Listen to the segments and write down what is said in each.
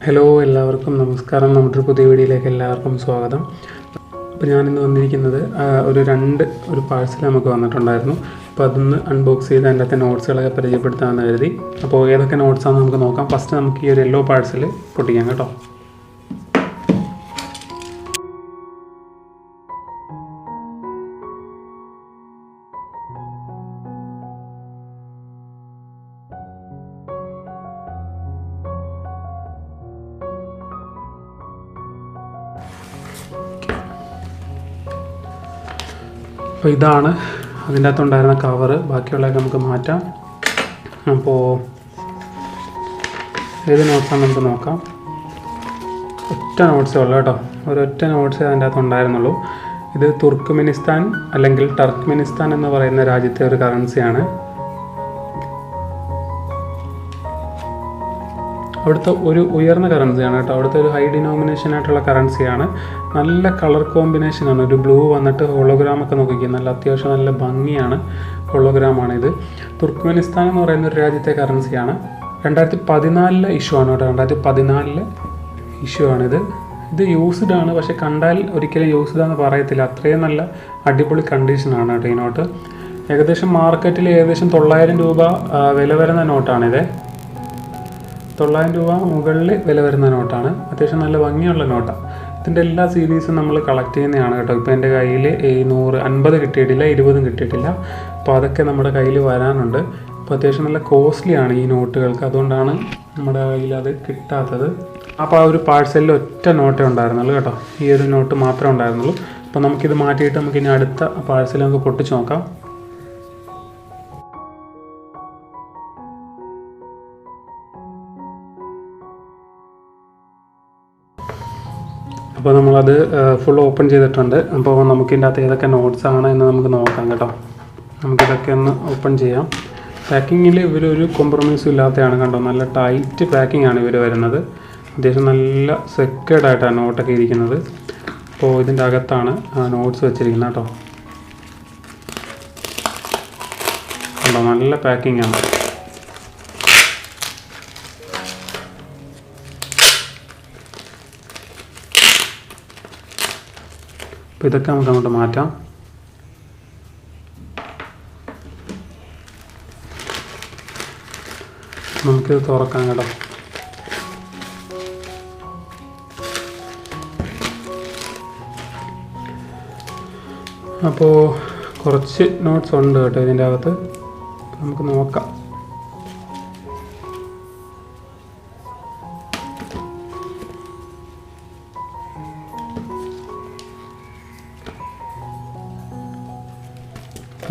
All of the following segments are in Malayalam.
ഹലോ, എല്ലാവർക്കും നമസ്കാരം. നമ്മുടെ പുതിയ വീഡിയോയിലേക്ക് എല്ലാവർക്കും സ്വാഗതം. അപ്പോൾ ഞാനിന്ന് വന്നിരിക്കുന്നത് ഒരു പാഴ്സൽ നമുക്ക് വന്നിട്ടുണ്ടായിരുന്നു. അപ്പോൾ അതൊന്ന് അൺബോക്സ് ചെയ്ത് അതിൻ്റെ അകത്തെ നോട്ട്സുകളൊക്കെ പരിചയപ്പെടുത്താമെന്ന് കരുതി. അപ്പോൾ ഏതൊക്കെ നോട്ട്സാണെന്ന് നമുക്ക് നോക്കാം. ഫസ്റ്റ് നമുക്ക് ഈ ഒരു യെല്ലോ പാഴ്സൽ പൊട്ടിക്കാം കേട്ടോ. അപ്പോൾ ഇതാണ് അതിൻ്റെ അകത്തുണ്ടായിരുന്ന കവറ്. ബാക്കിയുള്ളതൊക്കെ നമുക്ക് മാറ്റാം. അപ്പോൾ ഏത് നോട്ട്സാണ് നമുക്ക് നോക്കാം. ഒറ്റ നോട്ട്സേ ഉള്ളൂ കേട്ടോ. ഒരൊറ്റ നോട്ട്സേ അതിൻ്റെ അകത്ത് ഉണ്ടായിരുന്നുള്ളൂ. ഇത് തുർക്ക്മെനിസ്ഥാൻ അല്ലെങ്കിൽ ടർക്ക്മെനിസ്ഥാൻ എന്ന് പറയുന്ന രാജ്യത്തെ ഒരു കറൻസിയാണ്. അവിടുത്തെ ഒരു ഉയർന്ന കറൻസിയാണ് കേട്ടോ. അവിടുത്തെ ഒരു ഹൈ ഡിനോമിനേഷൻ ആയിട്ടുള്ള കറൻസിയാണ്. നല്ല കളർ കോമ്പിനേഷനാണ്. ഒരു ബ്ലൂ വന്നിട്ട് ഹോളോഗ്രാമൊക്കെ നോക്കിക്കുക. അത്യാവശ്യം നല്ല ഭംഗിയാണ്. ഹോളോഗ്രാമാണ് ഇത്. തുർക്ക്മെനിസ്ഥാൻ എന്ന് പറയുന്ന ഒരു രാജ്യത്തെ കറൻസിയാണ്. 2014 ഇഷ്യൂ ആണ് കേട്ടോ. 2014 ഇഷ്യൂ ആണിത്. ഇത് യൂസ്ഡ് ആണ്, പക്ഷെ കണ്ടാൽ ഒരിക്കലും യൂസ്ഡ് ആണെന്ന് പറയത്തില്ല. അത്രയും നല്ല അടിപൊളി കണ്ടീഷനാണ് കേട്ടോ ഈ നോട്ട്. ഏകദേശം മാർക്കറ്റിൽ 900 രൂപ വില വരുന്ന നോട്ടാണിത്. 900 രൂപ മുകളിൽ വില വരുന്ന നോട്ടാണ്. അത്യാവശ്യം നല്ല ഭംഗിയുള്ള നോട്ടാണ്. ഇതിൻ്റെ എല്ലാ സീരീസും നമ്മൾ കളക്ട് ചെയ്യുന്നതാണ് കേട്ടോ. ഇപ്പോൾ എൻ്റെ കയ്യിൽ 150 കിട്ടിയിട്ടില്ല, 20 കിട്ടിയിട്ടില്ല. അപ്പോൾ അതൊക്കെ നമ്മുടെ കയ്യിൽ വരാനുണ്ട്. അപ്പോൾ അത്യാവശ്യം നല്ല കോസ്റ്റ്ലിയാണ് ഈ നോട്ടുകൾക്ക്. അതുകൊണ്ടാണ് നമ്മുടെ കയ്യിൽ അത് കിട്ടാത്തത്. അപ്പോൾ ആ ഒരു പാഴ്സലിൽ ഒറ്റ നോട്ടേ ഉണ്ടായിരുന്നുള്ളൂ കേട്ടോ. ഈ ഒരു നോട്ട് മാത്രമേ ഉണ്ടായിരുന്നുള്ളൂ. അപ്പോൾ നമുക്കിത് മാറ്റിയിട്ട് നമുക്കിനി അടുത്ത പാഴ്സൽ നമുക്ക് പൊട്ടിച്ച് നോക്കാം. അപ്പോൾ നമ്മളത് ഫുൾ ഓപ്പൺ ചെയ്തിട്ടുണ്ട്. അപ്പോൾ നമുക്കിതിൻ്റെ അകത്ത് ഏതൊക്കെ നോട്ട്സാണ് എന്ന് നമുക്ക് നോക്കാം കേട്ടോ. നമുക്കിതൊക്കെ ഒന്ന് ഓപ്പൺ ചെയ്യാം. പാക്കിങ്ങിൽ ഇവരൊരു കോംപ്രമൈസും ഇല്ലാത്തതാണ് കണ്ടോ. നല്ല ടൈറ്റ് പാക്കിംഗ് ആണ് ഇവർ വരുന്നത്. അത്യാവശ്യം നല്ല സെക്യൂർഡ് ആയിട്ടാണ് നോട്ടൊക്കെ ഇരിക്കുന്നത്. അപ്പോൾ ഇതിൻ്റെ അകത്താണ് നോട്ട്സ് വെച്ചിരിക്കുന്നത് കേട്ടോ. കണ്ടോ, നല്ല പാക്കിംഗ് ആണ്. അപ്പോൾ ഇതൊക്കെ നമുക്ക് അങ്ങോട്ട് മാറ്റാം. നമുക്കിത് തുറക്കാം കേട്ടോ. അപ്പോൾ കുറച്ച് നോട്ട്സ് ഉണ്ട് കേട്ടോ ഇതിൻ്റെ അകത്ത്. നമുക്ക് നോക്കാം.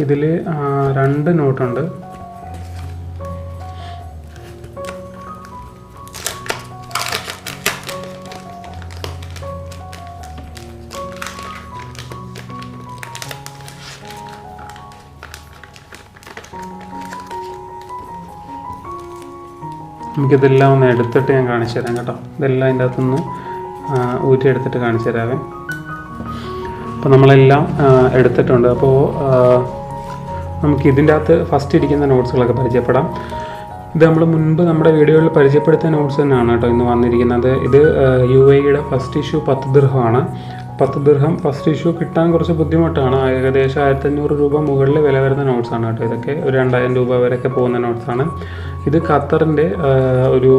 ഇതിൽ 2 നോട്ടുണ്ട്. നമുക്കിതെല്ലാം ഒന്ന് എടുത്തിട്ട് ഞാൻ കാണിച്ചു തരാം കേട്ടോ. ഇതെല്ലാം അതിൻ്റെ അകത്തുനിന്ന് ഊറ്റിയെടുത്തിട്ട് കാണിച്ചു തരാവേ. അപ്പോൾ നമ്മളെല്ലാം എടുത്തിട്ടുണ്ട്. അപ്പോൾ നമുക്ക് ഇതിൻ്റെ അകത്ത് ഫസ്റ്റ് ഇരിക്കുന്ന നോട്ട്സുകളൊക്കെ പരിചയപ്പെടാം. ഇത് നമ്മൾ മുൻപ് നമ്മുടെ വീഡിയോയിൽ പരിചയപ്പെടുത്തിയ നോട്ട്സ് തന്നെയാണ് കേട്ടോ ഇന്ന് വന്നിരിക്കുന്നത്. ഇത് UAEയുടെ ഫസ്റ്റ് ഇഷ്യൂ 10 ദിർഹമാണ്. 10 ദിർഹം ഫസ്റ്റ് ഇഷ്യൂ കിട്ടാൻ കുറച്ച് ബുദ്ധിമുട്ടാണ്. ഏകദേശം 1500 രൂപ മുകളിൽ വില വരുന്ന നോട്ട്സാണ് കേട്ടോ. ഇതൊക്കെ ഒരു 2000 രൂപ വരെയൊക്കെ പോകുന്ന നോട്ട്സാണ്. ഇത് ഖത്തറിൻ്റെ ഒരു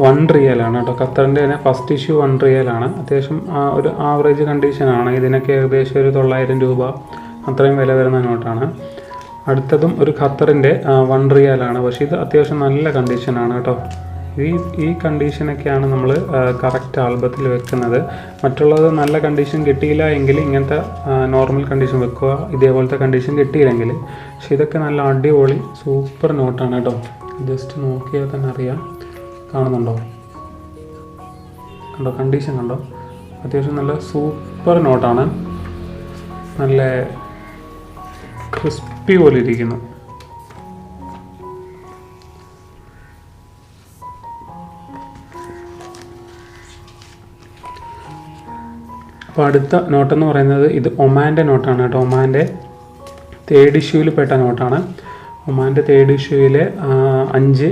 1 റിയലാണ് കേട്ടോ. ഖത്തറിൻ്റെ തന്നെ ഫസ്റ്റ് ഇഷ്യൂ 1 റിയലാണ്. അത്യാവശ്യം ഒരു ആവറേജ് കണ്ടീഷനാണ്. ഇതിനൊക്കെ ഏകദേശം ഒരു 900 രൂപ അത്രയും വില വരുന്ന നോട്ടാണ്. അടുത്തതും ഒരു ഖത്തറിൻ്റെ 1 റിയാലാണ്. പക്ഷേ ഇത് അത്യാവശ്യം നല്ല കണ്ടീഷനാണ് കേട്ടോ. ഈ കണ്ടീഷനൊക്കെയാണ് നമ്മൾ കറക്റ്റ് ആൽബത്തിൽ വെക്കുന്നത്. മറ്റുള്ളത് നല്ല കണ്ടീഷൻ കിട്ടിയില്ല എങ്കിൽ ഇങ്ങനത്തെ നോർമൽ കണ്ടീഷൻ വെക്കുക. ഇതേപോലത്തെ കണ്ടീഷൻ കിട്ടിയില്ലെങ്കിൽ. പക്ഷേ ഇതൊക്കെ നല്ല അടിപൊളി സൂപ്പർ നോട്ടാണ് കേട്ടോ. ജസ്റ്റ് നോക്കിയാൽ തന്നെ അറിയാം. കാണുന്നുണ്ടോ? കണ്ടോ കണ്ടീഷൻ കണ്ടോ? അത്യാവശ്യം നല്ല സൂപ്പർ നോട്ടാണ്. നല്ല ക്രിസ്പി പോലെ ഇരിക്കുന്നു. അപ്പോൾ അടുത്ത നോട്ടെന്ന് പറയുന്നത് ഇത് ഒമാൻ്റെ നോട്ടാണ് കേട്ടോ. ഒമാൻ്റെ 3rd ഇഷ്യൂവിൽ പെട്ട നോട്ടാണ്. ഒമാൻ്റെ 3rd ഇഷ്യൂവിലെ 5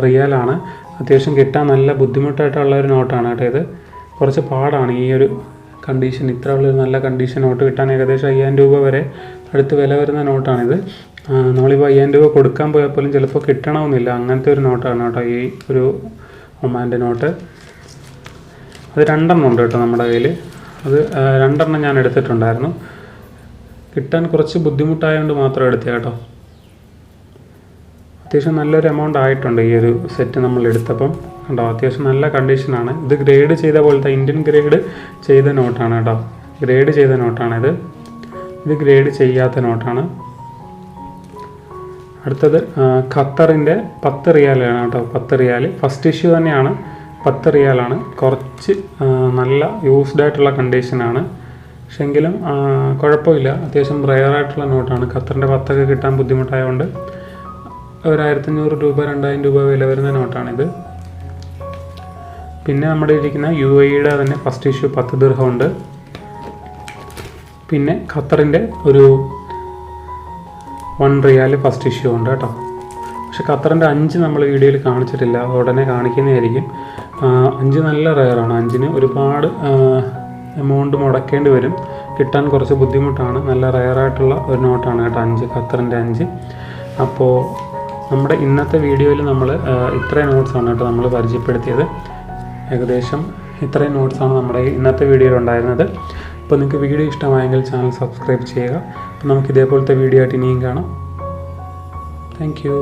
റിയാലാണ്. അത്യാവശ്യം കിട്ടാൻ നല്ല ബുദ്ധിമുട്ടായിട്ടുള്ള ഒരു നോട്ടാണ് കേട്ടോ ഇത്. കുറച്ച് പാടാണ് ഈ ഒരു കണ്ടീഷൻ, ഇത്ര ഉള്ളൊരു നല്ല കണ്ടീഷൻ നോട്ട് കിട്ടാൻ. ഏകദേശം 5000 രൂപ വരെ അടുത്ത് വില വരുന്ന നോട്ടാണിത്. നമ്മളിപ്പോൾ 5000 രൂപ കൊടുക്കാൻ പോയാൽ പോലും ചിലപ്പോൾ കിട്ടണമെന്നില്ല, അങ്ങനത്തെ ഒരു നോട്ടാണ് കേട്ടോ ഈ ഒരു ഒമാൻ്റെ നോട്ട്. അത് 2 എണ്ണം ഉണ്ട് കേട്ടോ നമ്മുടെ കയ്യിൽ. അത് 2 എണ്ണം ഞാൻ എടുത്തിട്ടുണ്ടായിരുന്നു. കിട്ടാൻ കുറച്ച് ബുദ്ധിമുട്ടായതുകൊണ്ട് മാത്രം എടുത്തേ കേട്ടോ. അത്യാവശ്യം നല്ലൊരു എമൗണ്ട് ആയിട്ടുണ്ട് ഈ ഒരു സെറ്റ് നമ്മൾ എടുത്തപ്പം കേട്ടോ. അത്യാവശ്യം നല്ല കണ്ടീഷനാണ്. ഇത് ഗ്രേഡ് ചെയ്ത പോലത്തെ ഇന്ത്യൻ ഗ്രേഡ് ചെയ്ത നോട്ടാണ് കേട്ടോ. ഗ്രേഡ് ചെയ്ത നോട്ടാണിത്. ഇത് ഗ്രേഡ് ചെയ്യാത്ത നോട്ടാണ്. അടുത്തത് ഖത്തറിൻ്റെ 10 റിയാലാണ് കേട്ടോ. 10 റിയാൽ ഫസ്റ്റ് ഇഷ്യൂ തന്നെയാണ്. 10 റിയാലാണ്. കുറച്ച് നല്ല യൂസ്ഡ് ആയിട്ടുള്ള കണ്ടീഷനാണ്. പക്ഷെ എങ്കിലും കുഴപ്പമില്ല. അത്യാവശ്യം റെയറായിട്ടുള്ള നോട്ടാണ്. ഖത്തറിൻ്റെ 10 കിട്ടാൻ ബുദ്ധിമുട്ടായതുകൊണ്ട് ഒരു 1500 രൂപ 2000 രൂപ വില വരുന്ന നോട്ടാണിത്. പിന്നെ നമ്മുടെ ഇരിക്കുന്ന UAEയുടെ തന്നെ ഫസ്റ്റ് ഇഷ്യൂ 10 ദിർഹം ഉണ്ട്. പിന്നെ ഖത്തറിൻ്റെ ഒരു 1 റിയാൽ ഫസ്റ്റ് ഇഷ്യൂ ഉണ്ട് കേട്ടോ. പക്ഷെ ഖത്തറിൻ്റെ 5 നമ്മൾ വീഡിയോയിൽ കാണിച്ചിട്ടില്ല, ഉടനെ കാണിക്കുന്നതായിരിക്കും. 5 നല്ല റെയറാണ്. 5-ന് ഒരുപാട് എമൗണ്ട് മുടക്കേണ്ടി വരും, കിട്ടാൻ കുറച്ച് ബുദ്ധിമുട്ടാണ്. നല്ല റെയറായിട്ടുള്ള ഒരു നോട്ടാണ് കേട്ടോ 5, ഖത്തറിൻ്റെ 5. അപ്പോൾ നമ്മുടെ ഇന്നത്തെ വീഡിയോയിൽ നമ്മൾ ഇത്രയും നോട്ട്സാണ് കേട്ടോ നമ്മൾ പരിചയപ്പെടുത്തിയത്. ഏകദേശം ഇത്രയും നോട്ട്സാണ് നമ്മുടെ ഇന്നത്തെ വീഡിയോയിൽ ഉണ്ടായിരുന്നത്. അപ്പോൾ നിങ്ങൾക്ക് വീഡിയോ ഇഷ്ടമായെങ്കിൽ ചാനൽ സബ്സ്ക്രൈബ് ചെയ്യുക. അപ്പോൾ നമുക്ക് ഇതേപോലത്തെ വീഡിയോ ആയിട്ട് ഇനിയും കാണാം. Thank you.